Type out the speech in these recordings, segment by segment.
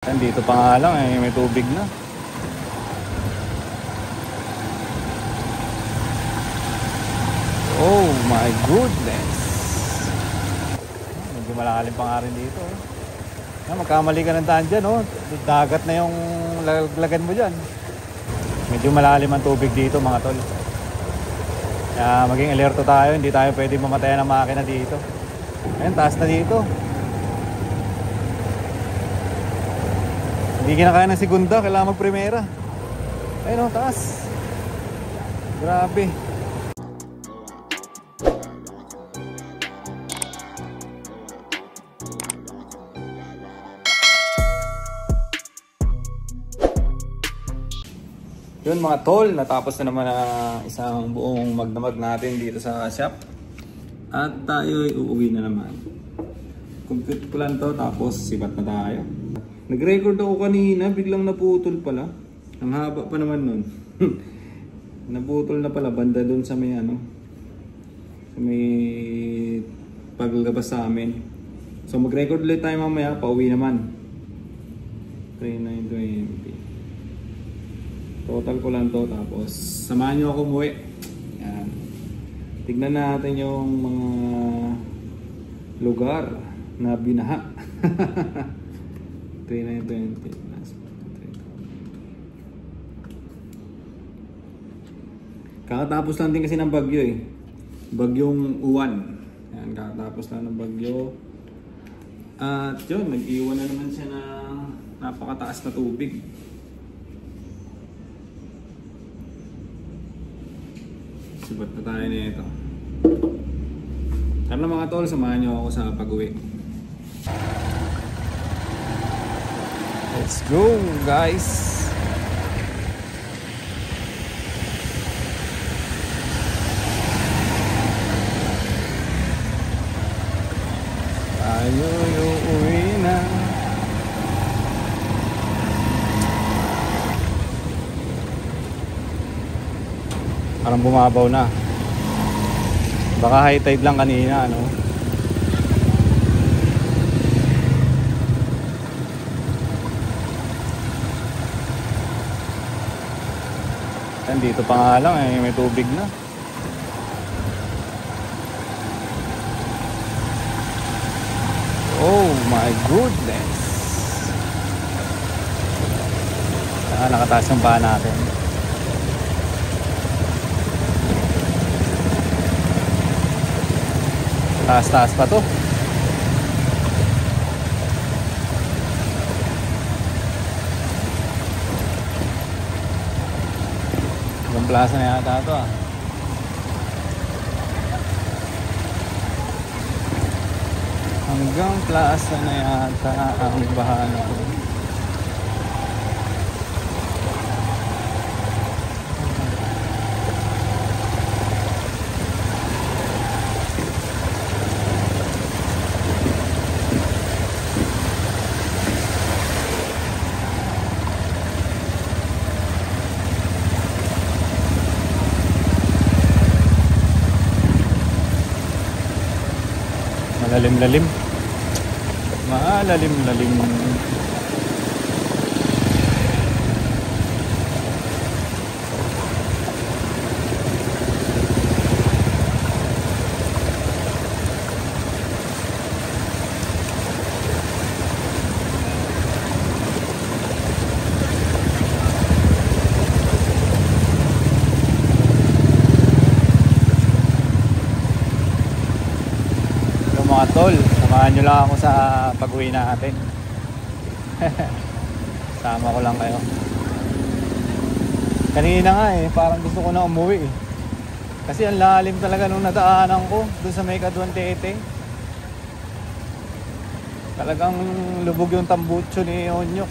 Dito pa nga lang may tubig na. Oh my goodness. Medyo malalim pa nga rin dito. Magkamali ka ng daan dyan, dagat na yung laglagan mo dyan. Medyo malalim ang tubig dito, mga tol. Kaya maging alerto tayo, hindi tayo pwede mamatayan ng makina dito. Ayun, taas na dito. Hindi kinakaya ng segunda, kailangan mag-primera. Ayun, taas. Grabe. Yun mga tol, natapos na naman ang isang buong magdamag natin dito sa shop. At tayo ay uuwi na naman. Compute ko lang to, tapos sibat na tayo. Nag-record ako kanina, biglang naputol pala. Ang haba pa naman nun. Naputol na pala, banda dun sa may sa may paglabas sa amin. So mag-record ulit tayo mamaya, pauwi naman. 3920. Total ko lang to, tapos samahan nyo ako umuwi. Yan. Tignan natin yung mga lugar na binaha. 3920. Kakatapos lang din kasi ng bagyo Bagyong Uwan. Yan, kakatapos lang ng bagyo. At yun, nag-iwan na naman siya ng napakataas na tubig. Sibat na tayo na ito. Tara mga tol, samahan nyo ako sa pag-uwi. Let's go guys! Tayo uuwi na. Parang bumabaw na. Baka high tide lang kanina, Dito pa nga lang may tubig na. Oh my goodness. Nakataas yung paa natin. Taas-taas pa to. Ibang plaza na yata ito Hanggang plaza na yata ang bahana ko. Malalim-lalim. Malalim-lalim. Mga tol, samahan nyo lang ako sa pag-uwi natin. Sama ko lang kayo. Kanina nga parang gusto ko na umuwi kasi ang lalim talaga nung nadaanan ko doon sa may Caduantete. Talagang lubog yung tambucho ni Onyok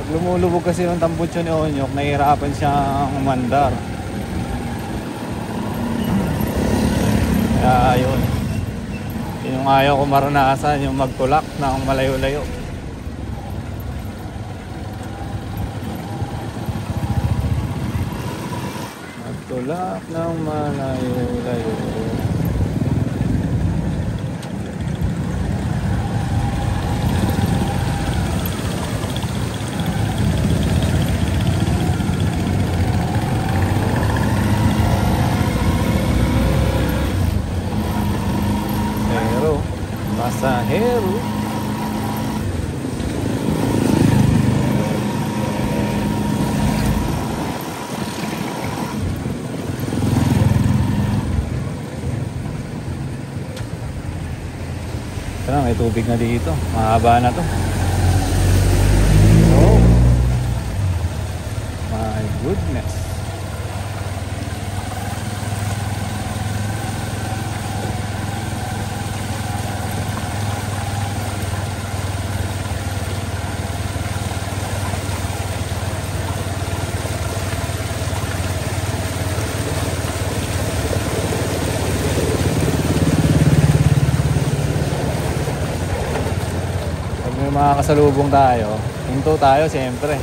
Pag lumulubog kasi yung tambucho ni Onyok, nahihirapan siyang umandar. Kaya yun, yung ayaw ko maranasan, yung magtulak ng malayo-layo. Magtulak ng malayo-layo. may tubig na dito. Mahaba na to. Oh my goodness. Makakasalubong tayo, hinto tayo siyempre.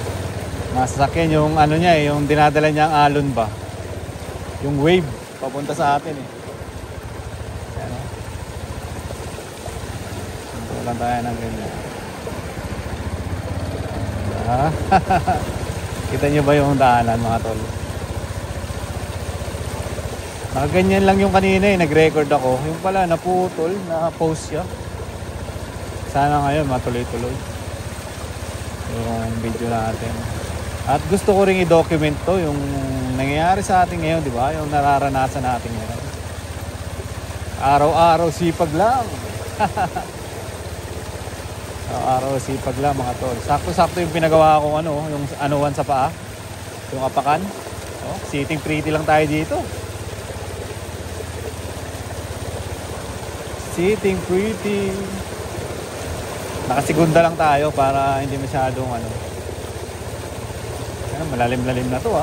Masasakyan yung ano niya yung dinadala niyang alon ba, yung wave papunta sa atin Ayan, hinto lang tayo ng ganyan. Kita niyo ba yung daanan mga tol? Nakaganyan lang yung kanina nag-record ako, yung pala naputol, na-post siya. Sana ngayon matuloy-tuloy yung video natin. At gusto ko ring i-document to yung nangyayari sa atin ngayon, di ba? Yung nararanasan natin ngayon. Araw-araw sipag lang. Araw-araw sipag lang mga tol. Sakto-sakto yung pinagawa kong yung anuwan sa paa. Yung apakan. Sitting pretty lang tayo dito. Sitting pretty. Nakasigunda lang tayo para hindi masyadong malalim-lalim na to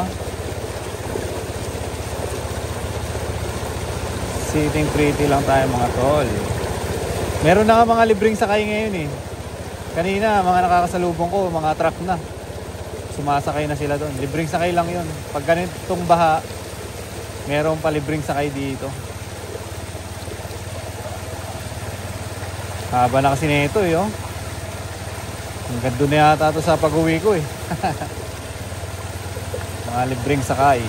Sitting pretty lang tayo mga tol. Meron na nga mga libreng sakay ngayon Kanina mga nakakasalubong ko, mga truck na. Sumasakay na sila doon. Libreng sakay lang yun. Pag ganitong baha, meron pa libreng sakay dito. Haba na kasi nito Hanggang doon na yata ito sa pag-uwi ko Mga libreng sakay.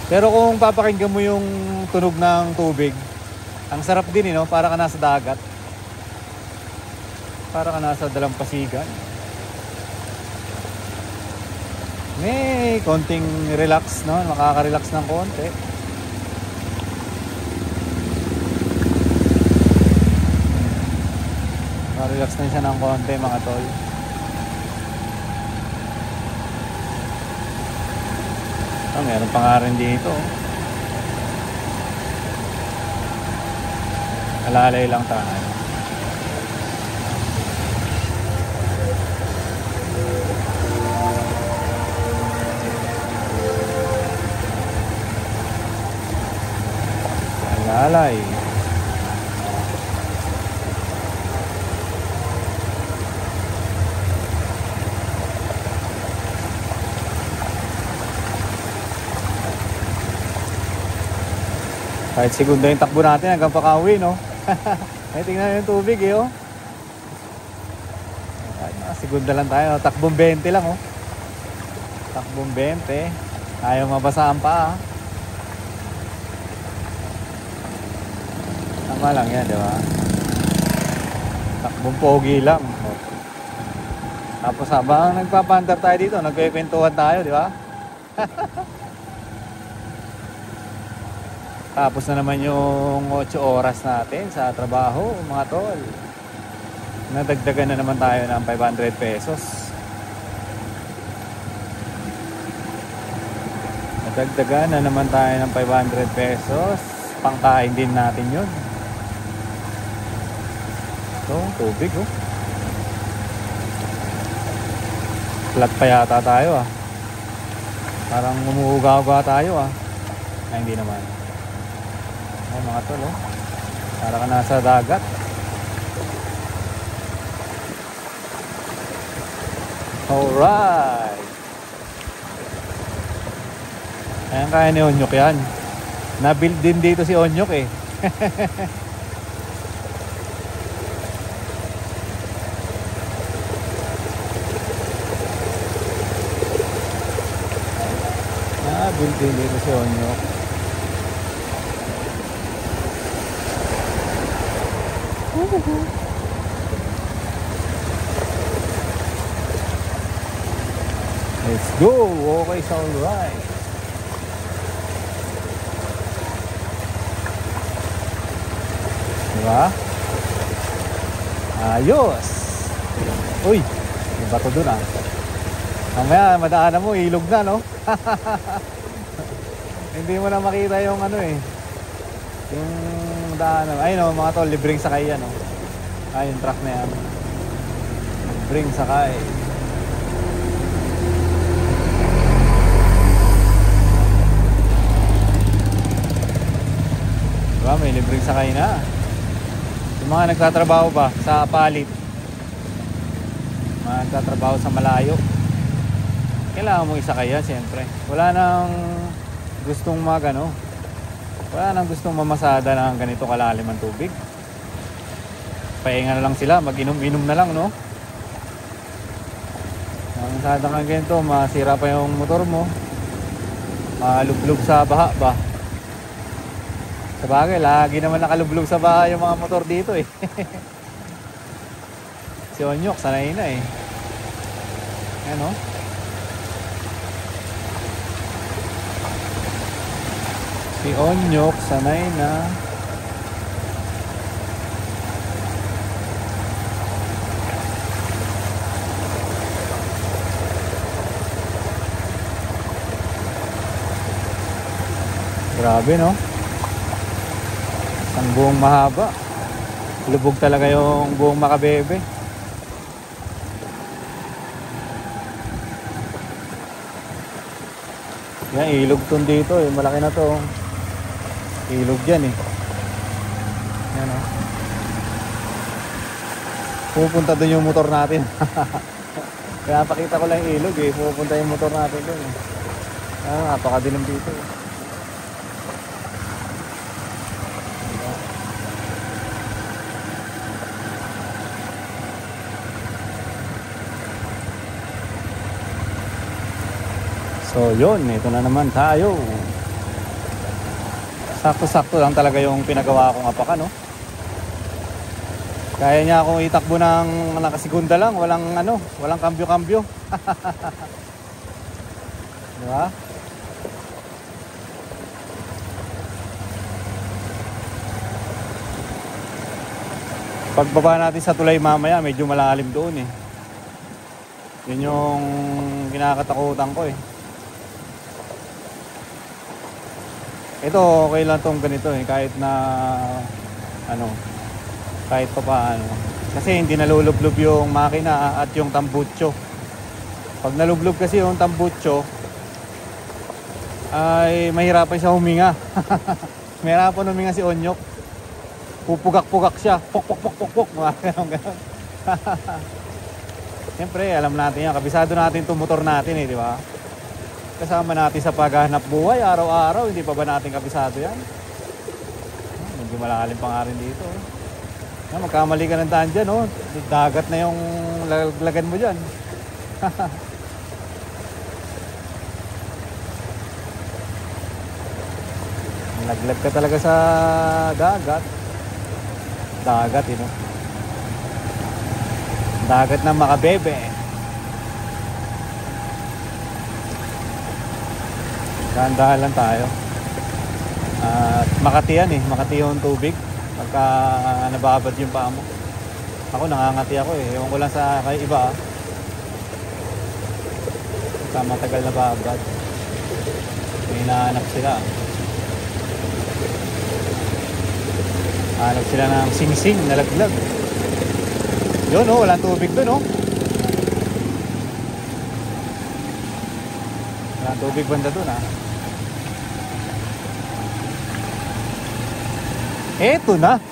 Pero kung papakinggan mo yung tunog ng tubig, ang sarap din para ka nasa dagat. Para ka nasa dalampasigan. May konting relax makaka-relax ng konti. Relax na siya ng konti mga tol. Meron pa nga rin dito. Alalay lang tayo. Alalay. Kahit segunda yung takbo natin hanggang Pakauwi, Ay, tingnan yung tubig, Kahit segunda lang tayo. Takbong 20 lang, Takbong 20. Ayaw mabasa ang paa. Tama lang yan, di ba? Takbong pogi lang. Tapos habang nagpapandar tayo dito, nagkwentuhan tayo, di ba? Tapos na naman yung 8 oras natin sa trabaho, mga tol. Nadagdagan na naman tayo ng 500 pesos. Nadagdagan na naman tayo ng 500 pesos. Pangkain din natin yun. So, tubig Flat pa yata tayo Parang umuuga-uga tayo Ay, hindi naman. Mga tol para ka nasa dagat. Alright. Ayan, kaya ni Onyok yan. Na-build din dito si Onyok Na-build din dito si Onyok. Let's go. Okay, it's alright. Diba? Ayos. Uy, may bato dun ah. Mamaya madaanan mo, ilog na no. Hindi mo na makita yung ano eh, yung daanan. Ayun no, mga tol, libreng sakay yan no. Yung truck na yan, libreng sakay. Diba, may libreng sakay na. Yung mga nagtatrabaho ba sa palit, mga nagtatrabaho sa malayo, kailangan mong isakay yan siyempre. Wala nang gustong wala nang gustong mamasada ng ganito kalalim ang tubig. Pahinga na lang sila, mag-inom-inom na lang no. Mamasada ka ganito, masira pa yung motor mo, malublog sa baha ba. Sabagay, lagi naman nakalublog sa baha yung mga motor dito eh. Si Onyok, sanay na eh. Ano? Si Onyok, sanay na. Grabe no? Ang buong mahaba. Lubog talaga yung buong Makabebe. Yan, ilog tun dito eh. Malaki na to. Ilog dyan eh. Yan o. Pupunta dun yung motor natin. Kaya pakita ko lang yung ilog eh. Pupunta yung motor natin dun eh. Napakadilim dito eh. So yun, ito na naman tayo. Sakto-sakto lang talaga yung pinagawa kong apakan no. Kaya niya akong itakbo ng nakasigunda lang, walang kambyo-kambyo. Diba? Pagbaba natin sa tulay mamaya, medyo malalim doon eh. Yun yung kinakatakutan ko eh. Ito okay lang tong ganito eh, kahit na kahit pa paano. Kasi hindi nalulublob yung makina at yung tambutso. Pag nalublob kasi yung tambutso ay mahirapan siya huminga. Mahirapan huminga si Onyok. Pupugak-pugak siya. Pok-pok-pok-pok-pok. Ganon. Siyempre, alam natin yan. Kabisado natin itong motor natin eh, di ba? Kasama natin sa paghahanap buhay araw-araw, hindi pa ba natin kabisado yan? Medyo malalim pa nga rin dito. Magkamali ka ng daan dyan, dagat na yung laglagan mo dyan. Laglag ka talaga sa dagat. Dagat, dagat ng Makabebe. Dahan-dahan lang tayo. At Makati yan eh. Makati yung tubig. Pagka nababad yung paa mo. Ako nangangati ako eh. Ewan ko lang sa kay iba. Pagka matagal na babad. May hinahanap sila. Hanap sila ng sing-sing na laglag. Yun walang tubig dun Walang tubig banda dun Eto na.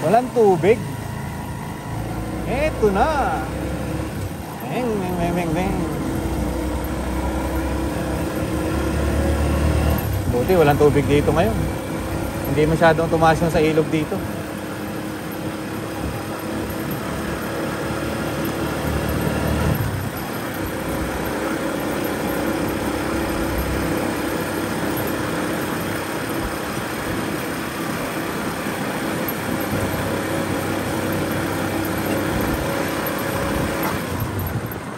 Walang tubig. Eto na. Beng. Buti walang tubig dito ngayon. Hindi masyadong tumaas yung sa ilog dito.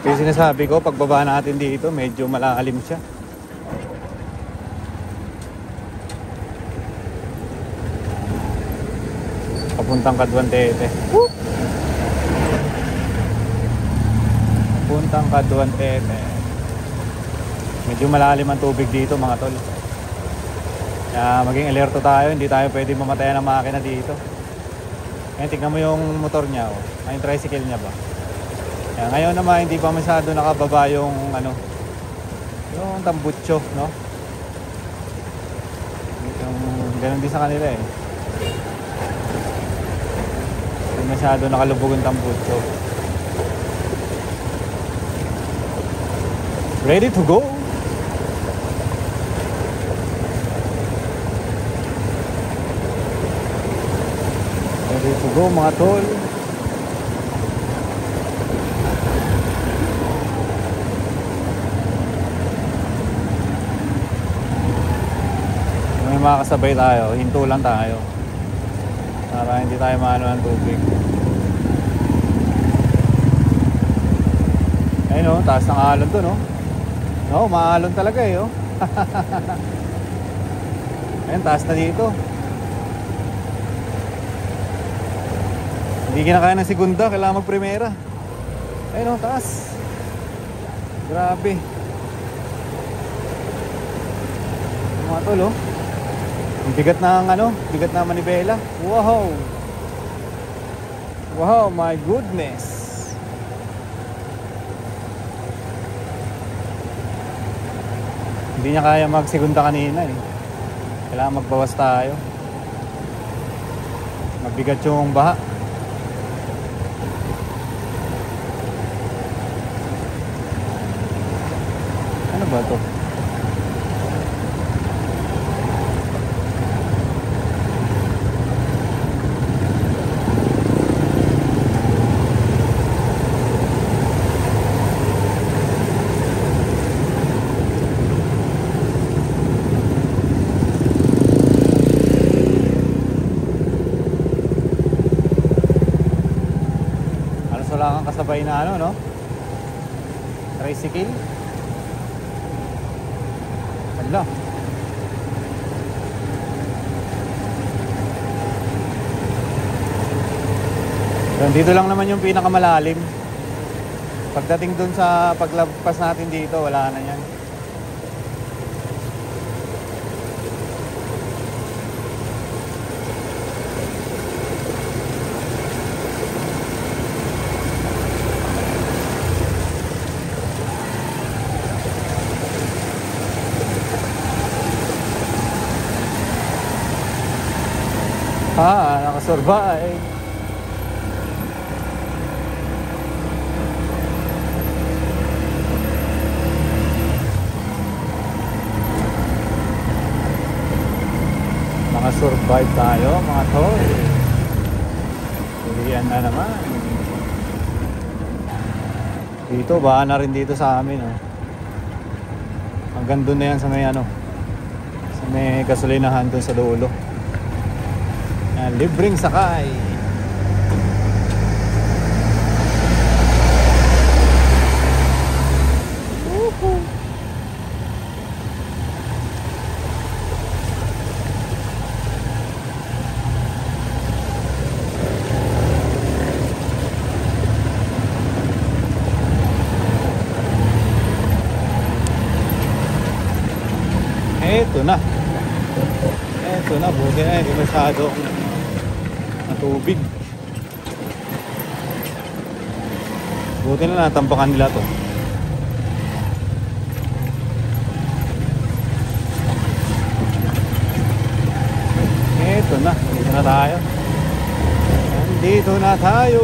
Yung sinasabi ko, pagbaba natin dito, medyo malalim siya. Papuntang Caduantete. Puntang Kaduan Tete. Medyo malalim ang tubig dito mga tol. Kaya maging alerto tayo, hindi tayo pwede mamatayan ng makina dito. Ngayon tignan mo yung motor niya, oh. Ay, yung tricycle niya ba. Kaya ngayon naman hindi pa masyado nakababa yung ano, yung tambutso, no? Yung ganun din sa kanila eh. Hindi masyado nakalubog yung tambutso. Ready to go? Ready to go mga tol. May makakasabay tayo, hinto lang tayo para hindi tayo maano ng tubig. Ayun o, taas ng alon to, no? No, maalon talaga eh, oh. Ayun, taas na dito. Hindi kinakaya ng segunda, kailangan mag-primera. Ayun o, taas. Grabe. Mga tol, oh. Ang bigat ng ano, bigat na manibela. Wow. Wow, my goodness. Hindi niya kaya mag-segunda kanina eh. Kailangan magbawas tayo. Mabigat yung baha. Ano ba ito? Wala kang kasabay na ano, no? Tricycle. Hala. Dito lang naman yung pinakamalalim. Pagdating dun sa paglagpas natin dito, wala na yan. Nakasurvive. Nakasurvive tayo mga tol. Ulian na naman. Dito, baka na rin dito sa amin, oh. Hanggang doon na yan sa may ano, sa may gasolinahan doon sa dulo. Libreng sakay. Eto na. Eto na, buti na, hindi masyado tubig. Buti na natampakan nila to. Eto na, dito na tayo. Nandito na tayo.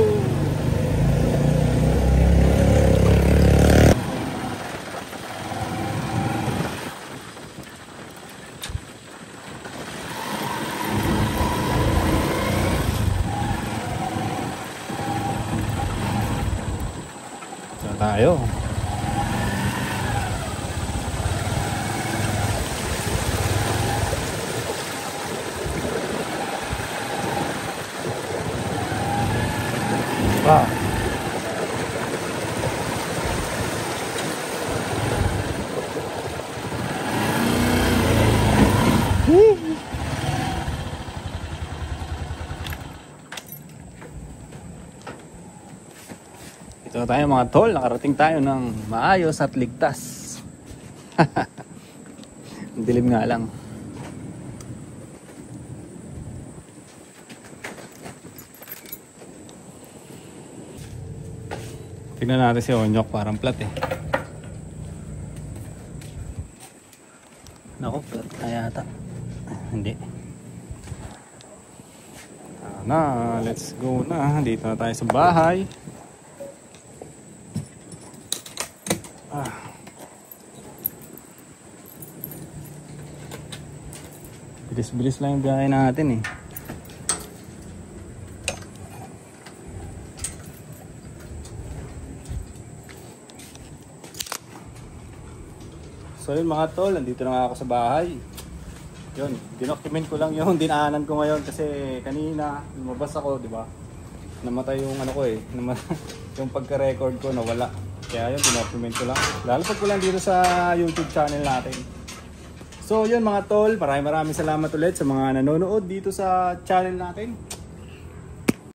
Tayo. Wow. Ito tayo mga tol, nakarating tayo ng maayos at ligtas. Ang dilim nga lang. Tignan natin si Onyok, parang plat eh. Naku, plat na yata. Hindi. Na, let's go na. Dito na tayo sa bahay. Bilis-bilis lang yung biyahe natin eh. So yun mga tol, nandito na nga ako sa bahay. Yun, dinocument ko lang yung dinaanan ko ngayon kasi kanina lumabas ako, di ba? Namatay yung ano ko eh, yung pagka-record ko nawala. Kaya yun, dinocument ko lang. Lalapag ko lang dito sa YouTube channel natin. So yun mga tol, maraming salamat ulit sa mga nanonood dito sa channel natin.